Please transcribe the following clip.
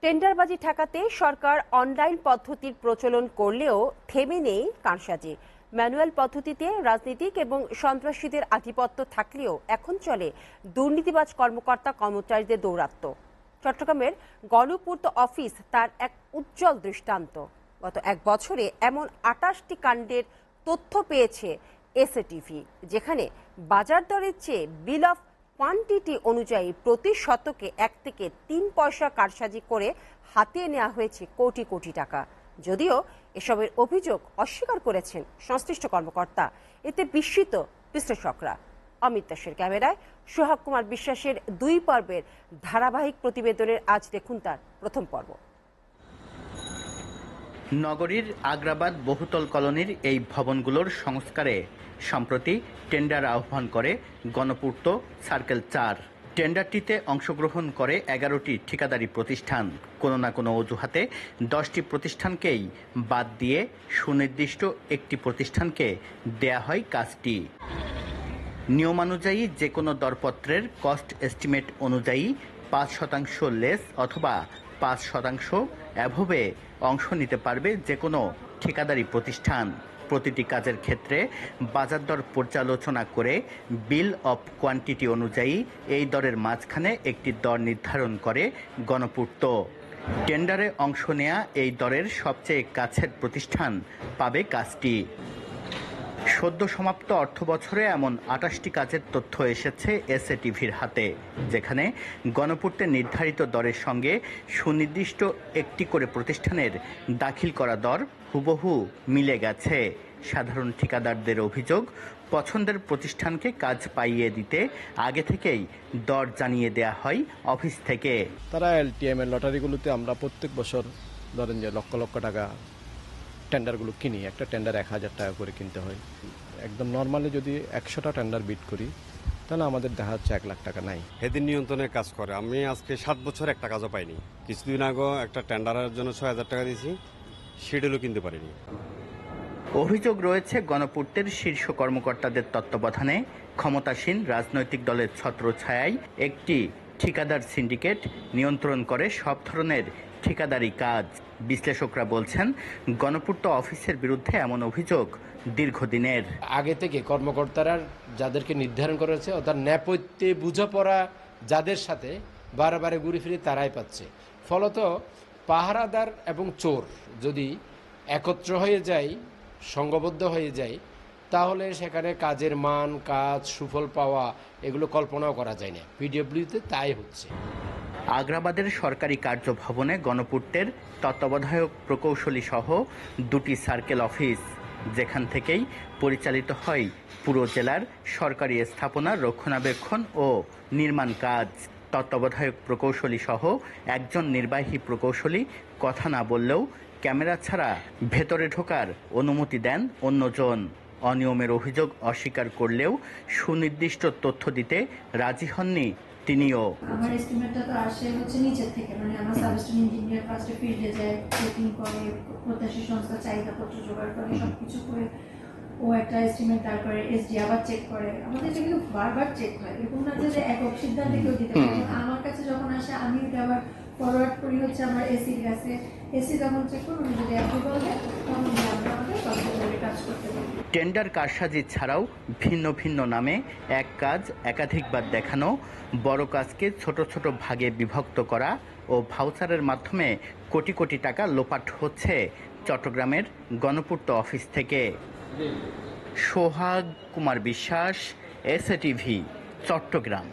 টেন্ডারবাজি ঠেকাতে সরকার অনলাইন পদ্ধতির প্রচলন করলেও থেমে নেই কারসাজি। ম্যানুয়াল পদ্ধতিতে রাজনীতিক এবং সন্ত্রাসীদের আধিপত্য থাকলেও এখন চলে দুর্নীতিবাজ কর্মকর্তা কর্মচারীদের দৌরাত্ম্য। চট্টগ্রামের গণপূর্ত অফিস তার এক উজ্জ্বল দৃষ্টান্ত। গত এক বছরে এমন ২৮টি কাণ্ডের তথ্য পেয়েছে এসএটিভি, যেখানে বাজার দরের চেয়ে বিল অফ কোয়ান্টিটি অনুযায়ী প্রতি শতকে ১ থেকে ৩ পয়সা কারসাজি করে হাতিয়ে নেওয়া হয়েছে কোটি কোটি টাকা। যদিও এসবের অভিযোগ অস্বীকার করেছেন সংশ্লিষ্ট কর্মকর্তা, এতে বিস্মিত বিশ্লেষকরা। অমিত দাসের ক্যামেরায় সোহাগ কুমার বিশ্বাসের ২ পর্বের ধারাবাহিক প্রতিবেদনের আজ দেখুন তার প্রথম পর্ব। নগরীর আগ্রাবাদ বহুতল কলোনির এই ভবনগুলোর সংস্কারে সম্প্রতি টেন্ডার আহ্বান করে গণপূর্ত সার্কেল ৪। টেন্ডারটিতে অংশগ্রহণ করে ১১টি ঠিকাদারি প্রতিষ্ঠান। কোনো না কোনো অজুহাতে ১০টি প্রতিষ্ঠানকেই বাদ দিয়ে সুনির্দিষ্ট একটি প্রতিষ্ঠানকে দেয়া হয় কাজটি। নিয়মানুযায়ী যে কোনো দরপত্রের কস্ট এস্টিমেট অনুযায়ী ৫% লেস অথবা ৫% অ্যাভোভে অংশ নিতে পারবে যে কোনো ঠিকাদারি প্রতিষ্ঠান। প্রতিটি কাজের ক্ষেত্রে বাজার দর পর্যালোচনা করে বিল অফ কোয়ান্টিটি অনুযায়ী এই দরের মাঝখানে একটি দর নির্ধারণ করে গণপূর্ত। টেন্ডারে অংশ নেয়া এই দরের সবচেয়ে কাছের প্রতিষ্ঠান পাবে কাজটি। সদ্য সমাপ্ত অর্থবছরে এমন ২৮টি কাজের তথ্য এসেছে এসএটিভির হাতে, যেখানে গণপূর্তে নির্ধারিত দরের সঙ্গে সুনির্দিষ্ট একটি করে প্রতিষ্ঠানের দাখিল করা দর হুবহু মিলে গেছে। সাধারণ ঠিকাদারদের অভিযোগ, পছন্দের প্রতিষ্ঠানকে কাজ পাইয়ে দিতে আগে থেকেই দর জানিয়ে দেয়া হয় অফিস থেকে। তারা এলটিএম এর লটারিগুলোতে আমরা প্রত্যেক বছর ধরেন যে লক্ষ লক্ষ টাকা টেন্ডারগুলো কিনি। একটা টেন্ডার ১,০০০ টাকা করে কিনতে হয়। একদম নর্মালি যদি ১০০টা টেন্ডার বিড করি তাহলে আমাদের দেখা যাচ্ছে ১ লাখ টাকা নাই। হেদিন নিয়ন্ত্রণে কাজ করে। আমি আজকে ৭ বছর একটা কাজও পাইনি। কিছুদিন আগে একটা টেন্ডারের জন্য ৬,০০০ টাকা দিয়েছি, শিডিউলও কিনতে পারিনি। অভিযোগ রয়েছে গণপূর্তের শীর্ষ কর্মকর্তাদের তত্ত্বাবধানে ক্ষমতাসীন রাজনৈতিক দলের ছত্রছায়ায় একটি ঠিকাদার সিন্ডিকেট নিয়ন্ত্রণ করে সব ধরনের ঠিকাদারি কাজ। বিশ্লেষকরা বলছেন, গণপূর্ত অফিসের বিরুদ্ধে এমন অভিযোগ দীর্ঘদিনের। আগে থেকে কর্মকর্তারা যাদেরকে নির্ধারণ করেছে, অর্থাৎ নেপথ্যে বোঝাপড়া যাদের সাথে বারে ঘুরে ফিরে তারাই পাচ্ছে। ফলত পাহারাদার এবং চোর যদি একত্র হয়ে যায়, সংঘবদ্ধ হয়ে যায়, তাহলে সেখানে কাজের মান, কাজ, সুফল পাওয়া এগুলো কল্পনাও করা যায় না। পিডব্লিউতে তাই হচ্ছে। আগ্রাবাদের সরকারি কার্যভবনে গণপূর্তের তত্ত্বাবধায়ক প্রকৌশলী সহ 2টি সার্কেল অফিস, যেখান থেকেই পরিচালিত হয় পুরো জেলার সরকারি স্থাপনার রক্ষণাবেক্ষণ ও নির্মাণ কাজ। তত্ত্বাবধায়ক প্রকৌশলী সহ একজন নির্বাহী প্রকৌশলী কথা না বললেও ক্যামেরা ছাড়া ভেতরে ঢোকার অনুমতি দেন অন্যজন। অনিয়মের অভিযোগ অস্বীকার করলেও সুনির্দিষ্ট তথ্য দিতে রাজি হননি তিনিও। আমার এস্টিমেটটা তো আসে হচ্ছে নিচের থেকে, মানে আমার সাবস্টেশন ইঞ্জিনিয়ার ফার্স্টে ফিল্ডে যায়, চেকিং করে, প্রত্যাশী সংস্থা চাহিদাপত্র জোগাড় করে, সবকিছু করে ও একটা এস্টিমেট, তারপরে এসডি আবার চেক করে। আমাদের এটা কিন্তু বারবার চেক হয়, এরকম না যে একক সিদ্ধান্তে কেউ দিতে পারে। আমার কাছে যখন আসে আমি এটা আবার ফরওয়ার্ড করি হচ্ছে আমার এসির কাছে। এসি যখন চেক করুন, যদি অ্যাপ্রুভাল দেয় তখন আমরা আমাদের কাজ করতে পারি। টেন্ডার কারসাজি ছাড়াও ভিন্ন ভিন্ন নামে এক কাজ একাধিকবার দেখানো, বড় কাজকে ছোট ছোট ভাগে বিভক্ত করা ও ভাউচারের মাধ্যমে কোটি কোটি টাকা লোপাট হচ্ছে চট্টগ্রামের গণপূর্ত অফিস থেকে। সোহাগ কুমার বিশ্বাস, এসএটিভি, চট্টগ্রাম।